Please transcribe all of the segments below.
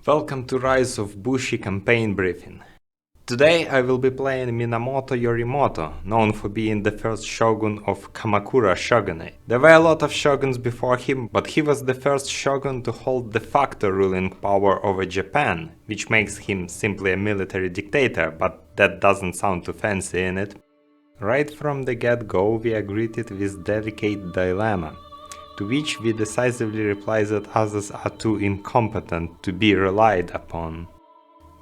Welcome to Rise of Bushi campaign briefing. Today I will be playing Minamoto Yoritomo, known for being the first shogun of Kamakura shogunate. There were a lot of shoguns before him, but he was the first shogun to hold de facto ruling power over Japan, which makes him simply a military dictator, but that doesn't sound too fancy, innit? Right from the get-go we are greeted with delicate dilemma, to which we decisively reply that others are too incompetent to be relied upon.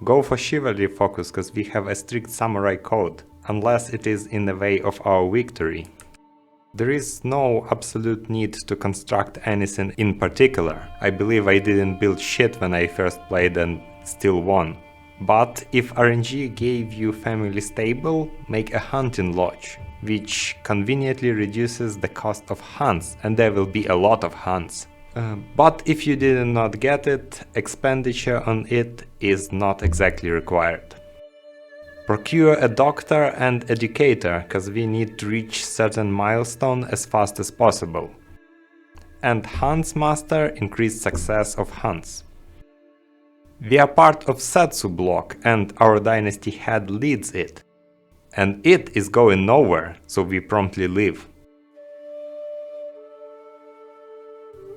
Go for chivalry focus, cause we have a strict samurai code, unless it is in the way of our victory. There is no absolute need to construct anything in particular. I believe I didn't build shit when I first played and still won. But if RNG gave you family stable, make a hunting lodge, which conveniently reduces the cost of hunts, and there will be a lot of hunts. But if you did not get it, expenditure on it is not exactly required. Procure a doctor and educator, cause we need to reach certain milestone as fast as possible. And hunts master increase success of hunts. We are part of Setsu block and our dynasty head leads it. And it is going nowhere, so we promptly leave.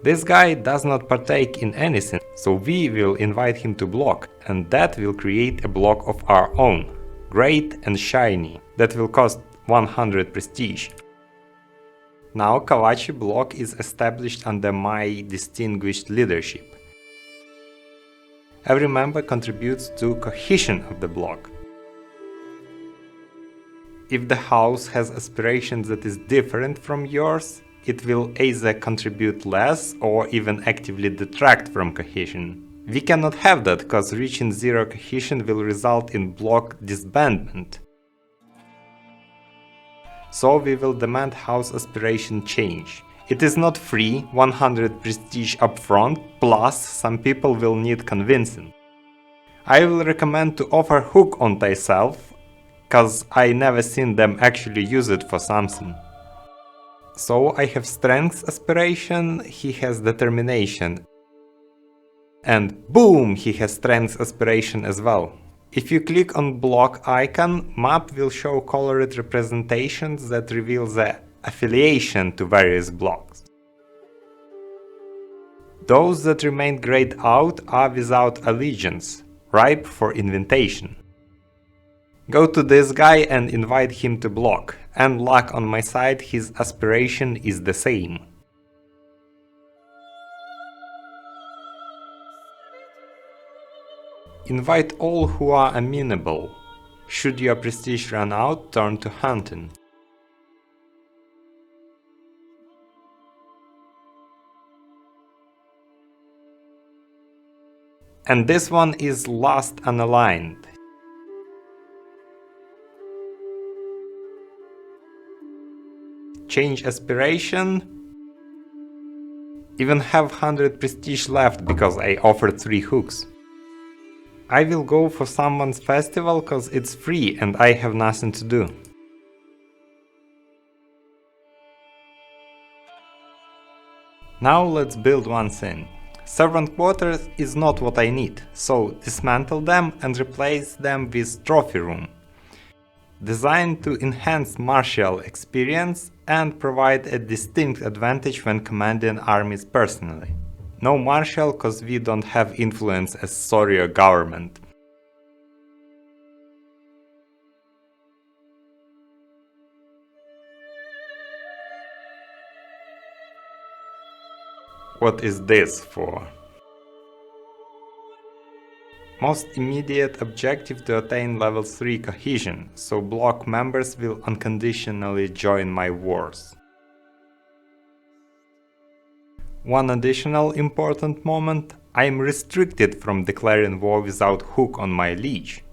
This guy does not partake in anything, so we will invite him to block, and that will create a block of our own, great and shiny, that will cost 100 prestige. Now Kawachi block is established under my distinguished leadership. Every member contributes to cohesion of the block. If the house has aspirations that is different from yours, it will either contribute less or even actively detract from cohesion. We cannot have that, cause reaching zero cohesion will result in block disbandment. So we will demand house aspiration change. It is not free, 100 prestige upfront, plus some people will need convincing. I will recommend to offer hook on thyself, cause I never seen them actually use it for something. So I have strength aspiration, he has determination. And boom, he has strength aspiration as well. If you click on block icon, map will show colored representations that reveal the affiliation to various blocks. Those that remain grayed out are without allegiance, ripe for invitation. Go to this guy and invite him to block, and luck on my side, his aspiration is the same. Invite all who are amenable. Should your prestige run out, turn to hunting. And this one is last unaligned. Change aspiration. Even have 100 prestige left because I offered 3 hooks. I will go for someone's festival cause it's free and I have nothing to do. Now let's build one thing. Servant quarters is not what I need, so dismantle them and replace them with trophy room. Designed to enhance martial experience and provide a distinct advantage when commanding armies personally. No martial cause we don't have influence as soryo government. What is this for? Most immediate objective to attain level 3 cohesion, so block members will unconditionally join my wars. One additional important moment, I am restricted from declaring war without hook on my liege.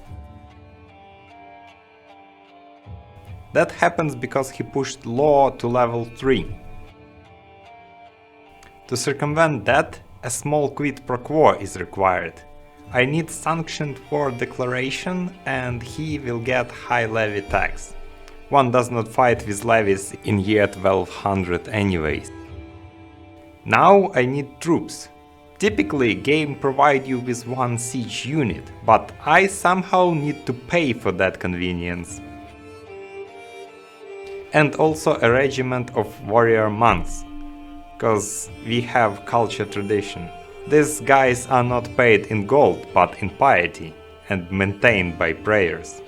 That happens because he pushed law to level 3. To circumvent that, a small quid pro quo is required. I need sanctioned war declaration and he will get high levy tax. One does not fight with levies in year 1200 anyways. Now I need troops. Typically, game provide you with one siege unit, but I somehow need to pay for that convenience. And also a regiment of warrior monks, cause we have culture tradition. These guys are not paid in gold, but in piety, and maintained by prayers.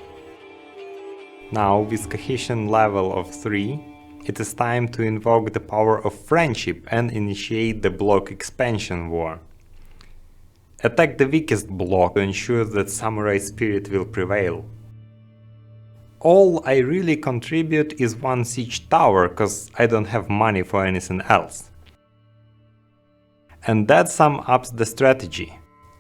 Now, with cohesion level of 3, it is time to invoke the power of friendship and initiate the block expansion war. Attack the weakest block to ensure that samurai spirit will prevail. All I really contribute is one siege tower, cause I don't have money for anything else. And that sums up the strategy.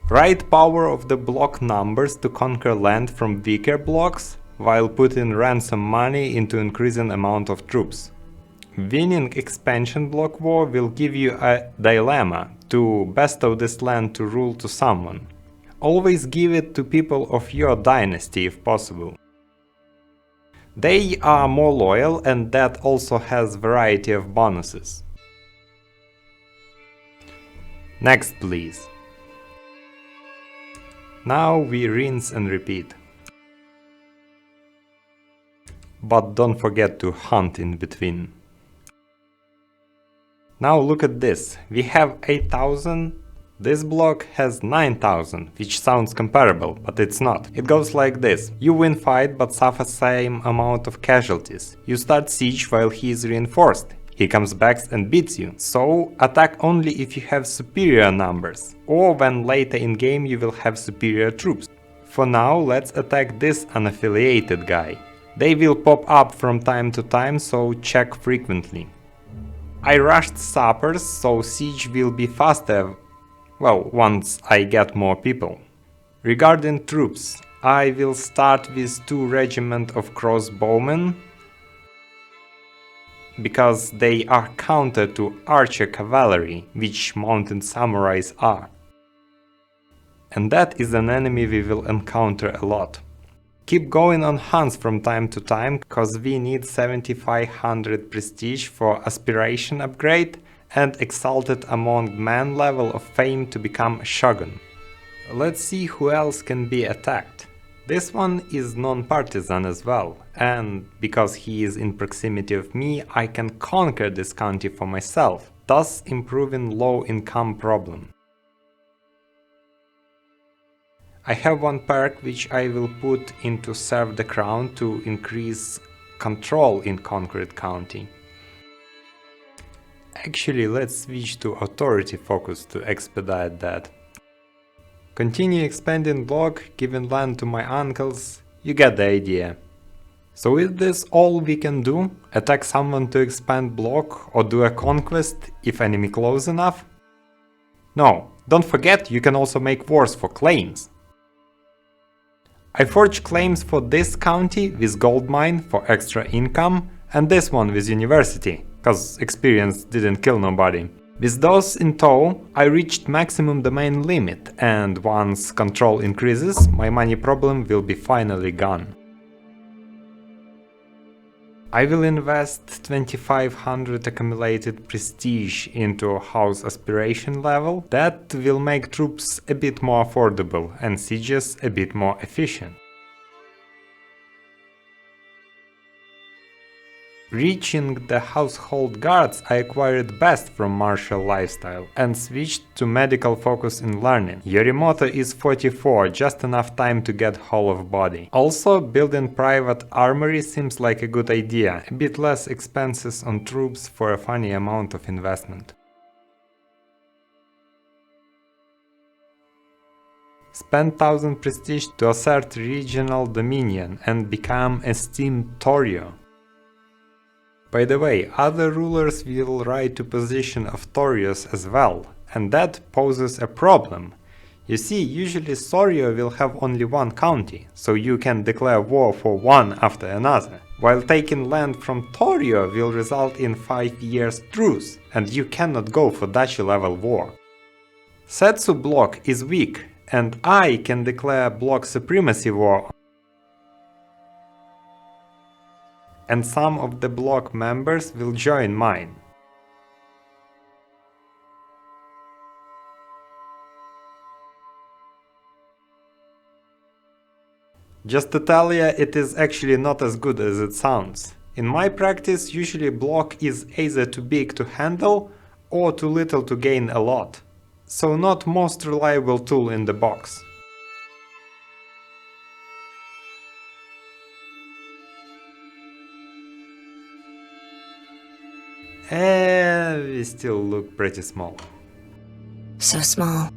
Right power of the block numbers to conquer land from weaker blocks, while putting ransom money into increasing amount of troops. Winning expansion block war will give you a dilemma to bestow this land to rule to someone. Always give it to people of your dynasty if possible. They are more loyal, and that also has variety of bonuses. Next please. Now we rinse and repeat. But don't forget to hunt in between. Now look at this, we have 8000, this block has 9000, which sounds comparable, but it's not. It goes like this, you win fight but suffer same amount of casualties. You start siege while he is reinforced. He comes back and beats you, so attack only if you have superior numbers, or when later in game you will have superior troops. For now let's attack this unaffiliated guy. They will pop up from time to time, so check frequently. I rushed sappers, so siege will be faster, well, once I get more people. Regarding troops, I will start with 2 regiments of crossbowmen, because they are counter to archer cavalry, which mounted samurais are. And that is an enemy we will encounter a lot. Keep going on hunts from time to time, cause we need 7500 prestige for aspiration upgrade and exalted among men level of fame to become a shogun. Let's see who else can be attacked. This one is non-partisan as well, and because he is in proximity of me, I can conquer this county for myself, thus improving low income problem. I have one perk which I will put into Serve the Crown to increase control in conquered county. Actually, let's switch to authority focus to expedite that. Continue expanding block, giving land to my uncles, you get the idea. So is this all we can do? Attack someone to expand block or do a conquest if enemy close enough? No, don't forget you can also make wars for claims. I forged claims for this county with gold mine for extra income and this one with university, cause experience didn't kill nobody. With those in tow, I reached maximum domain limit, and once control increases, my money problem will be finally gone. I will invest 2500 accumulated prestige into house aspiration level. That will make troops a bit more affordable and sieges a bit more efficient. Reaching the household guards, I acquired best from martial lifestyle and switched to medical focus in learning. Yoritomo is 44, just enough time to get whole of body. Also, building private armory seems like a good idea, a bit less expenses on troops for a funny amount of investment. Spend 1000 prestige to assert regional dominion and become esteemed soryo. By the way, other rulers will ride to position of soryos as well, and that poses a problem. You see, usually soryo will have only one county, so you can declare war for one after another, while taking land from soryo will result in 5 years truce, and you cannot go for duchy level war. Setsu block is weak, and I can declare block supremacy war, and some of the block members will join mine. Just to tell ya, it is actually not as good as it sounds. In my practice, usually block is either too big to handle or too little to gain a lot. So not most reliable tool in the box. We still look pretty small. So small.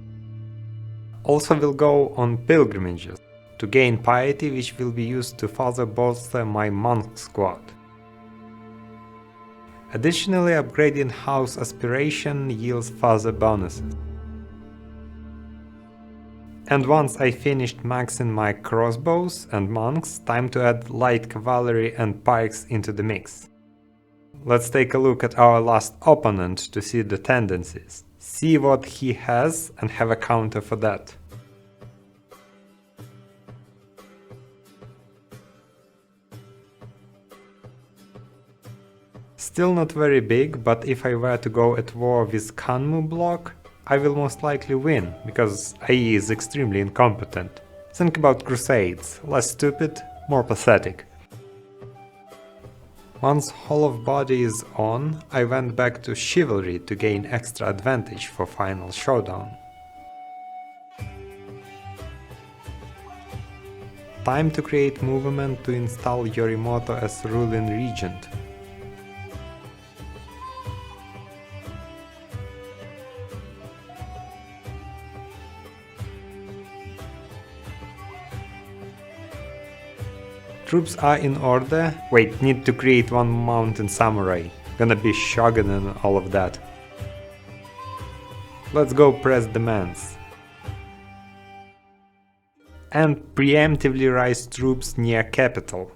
Also will go on pilgrimages to gain piety, which will be used to further bolster my monk squad. Additionally, upgrading house aspiration yields further bonuses. And once I finished maxing my crossbows and monks, time to add light cavalry and pikes into the mix. Let's take a look at our last opponent to see the tendencies. See what he has and have a counter for that. Still not very big, but if I were to go at war with Kanmu block, I will most likely win, because IE is extremely incompetent. Think about Crusades, less stupid, more pathetic. Once Hall of Body is on, I went back to Chivalry to gain extra advantage for final showdown. Time to create movement to install Yoritomo as ruling regent. Troops are in order. Wait, need to create one mountain samurai. Gonna be Shogun and all of that. Let's go press demands. And preemptively raise troops near capital.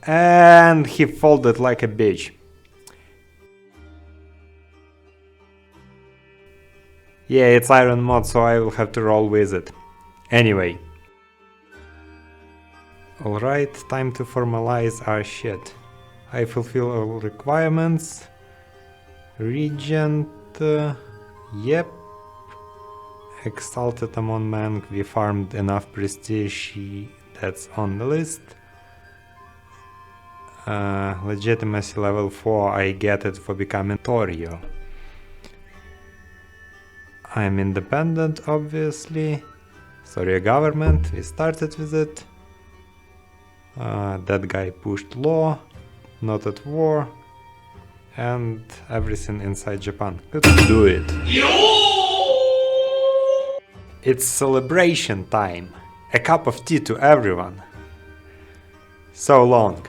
And he folded like a bitch. Yeah, it's iron mod, so I will have to roll with it. Anyway. Alright, time to formalize our shit. I fulfill all requirements. Regent... yep. Exalted among men, we farmed enough prestige, that's on the list. Legitimacy level 4, I get it for becoming soryo. I'm independent, obviously. Soryo government, we started with it. That guy pushed law, not at war, and everything inside Japan. Let's do it. It's celebration time. A cup of tea to everyone. So long.